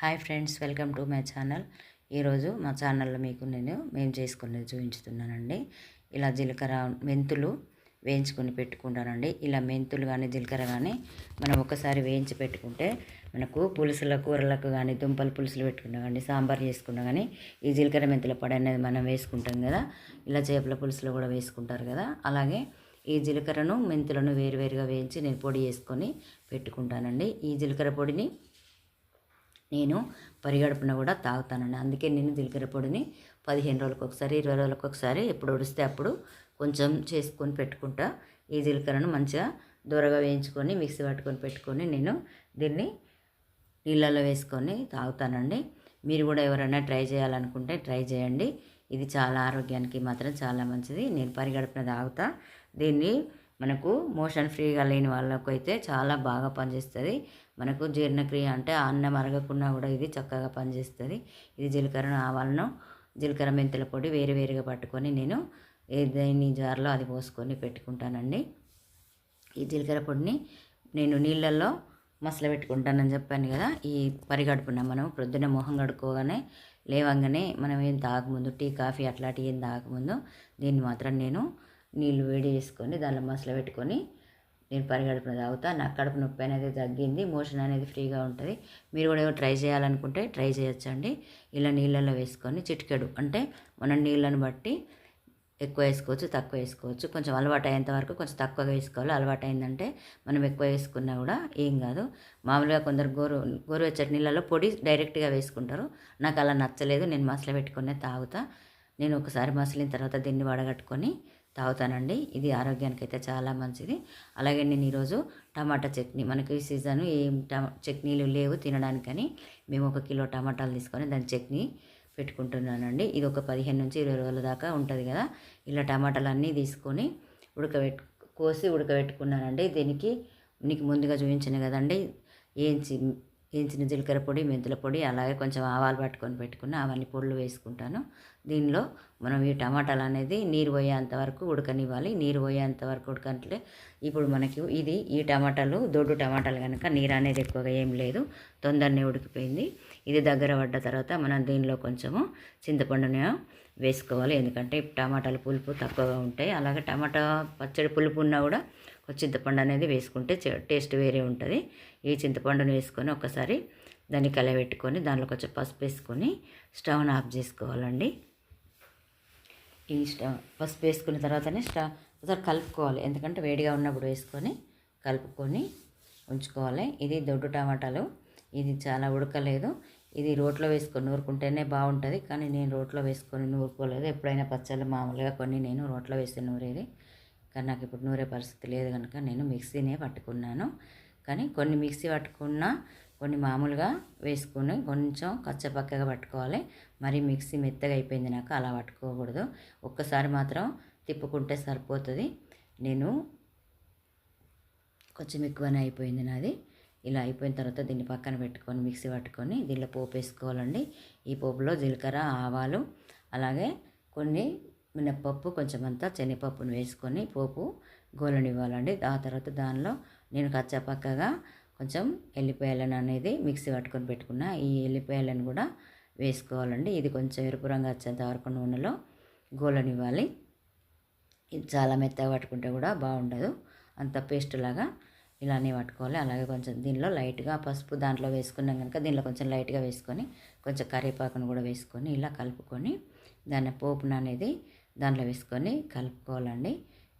Hi friends, welcome to my channel. ఈరోజు మా ఛానల్లో మీకు మేము చేసుకునేది చూపించుతున్నానండి. ఇలా జీలకర్ర మెంతులు వేయించుకొని పెట్టుకుంటానండి. ఇలా మెంతులు కానీ జీలకర్ర కానీ మనం ఒకసారి వేయించి పెట్టుకుంటే మనకు పులుసుల కూరలకు కానీ దుంపల పులుసులు పెట్టుకున్నా కానీ సాంబార్ చేసుకున్నా కానీ ఈ జీలకర్ర మెంతుల పొడి అనేది మనం వేసుకుంటాం కదా. ఇలా చేపల పులుసులో కూడా వేసుకుంటారు కదా. అలాగే ఈ జీలకర్రను మెంతులను వేరువేరుగా వేయించి నేను పొడి చేసుకొని పెట్టుకుంటానండి. ఈ జీలకర్ర పొడిని నేను పరిగడుపున కూడా తాగుతానండి. అందుకే నేను జీలకర్ర పొడిని 15 రోజులకు ఒకసారి 20 రోజులకు ఒకసారి ఎప్పుడు ఉడిస్తే అప్పుడు కొంచెం చేసుకొని పెట్టుకుంటా. ఈ జీలకర్రను మంచిగా దూరగా వేయించుకొని మిక్సీ పట్టుకొని పెట్టుకొని నేను దీన్ని నీళ్ళలో వేసుకొని తాగుతానండి. మీరు కూడా ఎవరైనా ట్రై చేయాలనుకుంటే ట్రై చేయండి. ఇది చాలా ఆరోగ్యానికి మాత్రం చాలా మంచిది. నేను పరిగడుపున తాగుతా. దీన్ని మనకు మోషన్ ఫ్రీగా లేని వాళ్ళకైతే చాలా బాగా పనిచేస్తుంది. మనకు జీర్ణక్రియ అంటే అన్నం అరగకుండా కూడా ఇది చక్కగా పనిచేస్తుంది. ఇది జీలకర్ర ఆవాలను జీలకర్ర మెంతుల పొడి వేరువేరుగా పట్టుకొని నేను ఏదైనా జార్లో అది పోసుకొని పెట్టుకుంటానండి. ఈ జీలకర్ర పొడిని నేను నీళ్ళల్లో మసల పెట్టుకుంటానని చెప్పాను కదా. ఈ పరిగడుపున మనం ప్రొద్దున మొహం కడుక్కోగానే లేవంగానే మనం ఏం తాగకముందు టీ కాఫీ అట్లాంటివి ఏం తాగకముందు దీన్ని మాత్రం నేను నీళ్ళు వేడి చేసుకొని దానిలో మసల పెట్టుకొని నేను పరిగడుపున తాగుతా. నాకు కడుపు నొప్పి అనేది తగ్గింది. మోషన్ అనేది ఫ్రీగా ఉంటుంది. మీరు కూడా ఏమో ట్రై చేయాలనుకుంటే ట్రై చేయొచ్చండి. ఇలా నీళ్ళల్లో వేసుకొని చిటికెడు అంటే మనం నీళ్ళని బట్టి ఎక్కువ వేసుకోవచ్చు, తక్కువ వేసుకోవచ్చు. కొంచెం అలవాటు అయ్యేంత వరకు కొంచెం తక్కువగా వేసుకోవాలి. అలవాటు అయిందంటే మనం ఎక్కువ వేసుకున్నా కూడా ఏం కాదు. మామూలుగా కొందరు గోరువెచ్చటి నీళ్ళలో పొడి డైరెక్ట్గా వేసుకుంటారు. నాకు అలా నచ్చలేదు. నేను మసల పెట్టుకునే తాగుతా. నేను ఒకసారి మసిలిన తర్వాత దీన్ని వడగట్టుకొని తాగుతానండి. ఇది ఆరోగ్యానికి అయితే చాలా మంచిది. అలాగే నేను ఈరోజు టమాటా చట్నీ, మనకి ఈ సీజను ఏం చట్నీలు లేవు తినడానికని మేము 1 కిలో టమాటాలు తీసుకొని దాని చట్నీ పెట్టుకుంటున్నానండి. ఇది ఒక 15 నుంచి 20 రోజుల దాకా ఉంటుంది కదా. ఇలా టమాటాలు అన్నీ తీసుకొని కోసి ఉడకబెట్టుకున్నానండి. దీనికి నీకు ముందుగా చూపించిన కదండి వేయించిన జీలకర్ర పొడి, మెంతుల పొడి, అలాగే కొంచెం ఆవాలు పట్టుకొని పెట్టుకున్న అవన్నీ పొడులు వేసుకుంటాను. దీనిలో మనం ఈ టమాటాలు అనేది నీరు పోయేంత వరకు ఉడకనివ్వాలి. నీరు పోయేంత వరకు ఉడకంటే ఇప్పుడు మనకి ఈ టమాటాలు దొడ్డు టమాటాలు కనుక నీరు అనేది ఎక్కువగా ఏం లేదు, తొందరనే ఉడికిపోయింది. ఇది దగ్గర పడ్డ తర్వాత మనం దీనిలో కొంచెము చింతపండుని వేసుకోవాలి. ఎందుకంటే టమాటాలు పులుపు తక్కువగా ఉంటాయి. అలాగే టమాటా పచ్చడి పులుపు ఉన్నా కూడా చింతపండు అనేది వేసుకుంటే టేస్ట్ వేరే ఉంటుంది. ఈ చింతపండుని వేసుకొని ఒకసారి దాన్ని కలబెట్టుకొని దానిలో కొంచెం పసుపు వేసుకొని స్టవ్ని ఆఫ్ చేసుకోవాలండి. ఈ పసుపు వేసుకున్న తర్వాతనే ఒకసారి కలుపుకోవాలి. ఎందుకంటే వేడిగా ఉన్నప్పుడు వేసుకొని కలుపుకొని ఉంచుకోవాలి. ఇది దొడ్డు టమాటాలు, ఇది చాలా ఉడకలేదు. ఇది రోట్లో వేసుకొని నూరుకుంటేనే బాగుంటుంది. కానీ నేను రోట్లో వేసుకొని నూరుకోలేదు. ఎప్పుడైనా పచ్చళ్ళు మామూలుగా కొన్ని నేను రోట్లో వేసి నూరేది. కానీ నాకు ఇప్పుడు నూరే పరిస్థితి లేదు కనుక నేను మిక్సీనే పట్టుకున్నాను. కానీ కొన్ని మిక్సీ పట్టుకున్నా కొన్ని మామూలుగా వేసుకొని కొంచెం కచ్చపక్కగా పట్టుకోవాలి. మరి మిక్సీ మెత్తగా అయిపోయింది నాకు, అలా పట్టుకోకూడదు. ఒక్కసారి మాత్రం తిప్పుకుంటే సరిపోతుంది. నేను కొంచెం ఎక్కువనే అయిపోయింది నాది. ఇలా అయిపోయిన తర్వాత దీన్ని పక్కన పెట్టుకొని మిక్సీ పట్టుకొని దీనిలో పోపు వేసుకోవాలండి. ఈ పోపులో జీలకర్ర, ఆవాలు, అలాగే కొన్ని మినప్పప్పు, కొంచెం అంతా శనగపప్పును వేసుకొని పోపు గోలనివ్వాలండి. ఆ తర్వాత దానిలో నేను కచ్చాపక్కగా కొంచెం ఎల్లిపాయలను అనేది మిక్సీ పట్టుకొని పెట్టుకున్న ఈ ఎల్లిపాయలను కూడా వేసుకోవాలండి. ఇది కొంచెం ఎరుపు రంగు వచ్చేంత వరకు నూనెలో గోలనివ్వాలి. ఇది చాలా మెత్తగా పట్టుకుంటే కూడా బాగుండదు. అంత పేస్ట్ లాగా ఇలానే పట్టుకోవాలి. అలాగే కొంచెం దీనిలో లైట్గా పసుపు దాంట్లో వేసుకున్నాం కనుక దీనిలో కొంచెం లైట్గా వేసుకొని కొంచెం కరివేపాకును కూడా వేసుకొని ఇలా కలుపుకొని దాన్ని పోపును అనేది దాంట్లో వేసుకొని కలుపుకోవాలండి.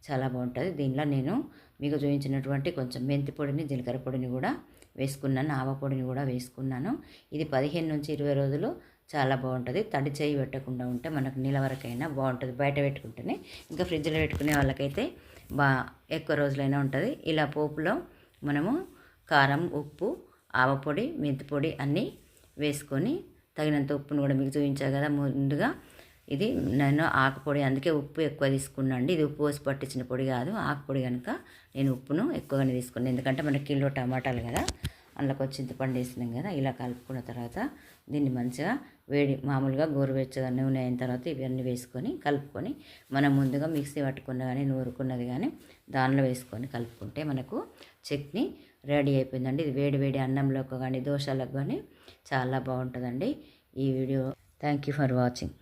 చాలా బాగుంటుంది. దీనిలో నేను మీకు చూపించినటువంటి కొంచెం మెంతి పొడిని, జీలకర్ర పొడిని కూడా వేసుకున్నాను, ఆవ పొడిని కూడా వేసుకున్నాను. ఇది 15 నుంచి 20 రోజులు చాలా బాగుంటుంది. తడి చేయి పెట్టకుండా ఉంటే మనకు నిలవరకైనా బాగుంటుంది. బయట పెట్టుకుంటేనే, ఇంకా ఫ్రిడ్జ్లో పెట్టుకునే వాళ్ళకైతే ఎక్కువ రోజులైనా ఉంటుంది. ఇలా పోపులో మనము కారం, ఉప్పు, ఆవ పొడి, మెంతి పొడి అన్నీ వేసుకొని తగినంత ఉప్పును కూడా మీకు చూపించా కదా ముందుగా. ఇది నేను ఆకుపొడి, అందుకే ఉప్పు ఎక్కువ తీసుకున్నాండి. ఇది ఉప్పు పోసి పట్టించిన పొడి కాదు, ఆకుపొడి కనుక నేను ఉప్పును ఎక్కువగానే తీసుకున్నాను. ఎందుకంటే మనకి కిలో టమాటాలు కదా, అందులో కొంచెం చింతపండు వేసినాం కదా. ఇలా కలుపుకున్న తర్వాత దీన్ని మంచిగా మామూలుగా గోరువెచ్చగా నూనె అయిన తర్వాత ఇవన్నీ వేసుకొని కలుపుకొని మనం ముందుగా మిక్సీ పట్టుకున్న కానీ నూరుకున్నది కానీ దానిలో వేసుకొని కలుపుకుంటే మనకు చట్నీ రెడీ అయిపోయిందండి. ఇది వేడి వేడి అన్నంలోకి కానీ దోశలకు కానీ చాలా బాగుంటుందండి ఈ video. Thank you for watching.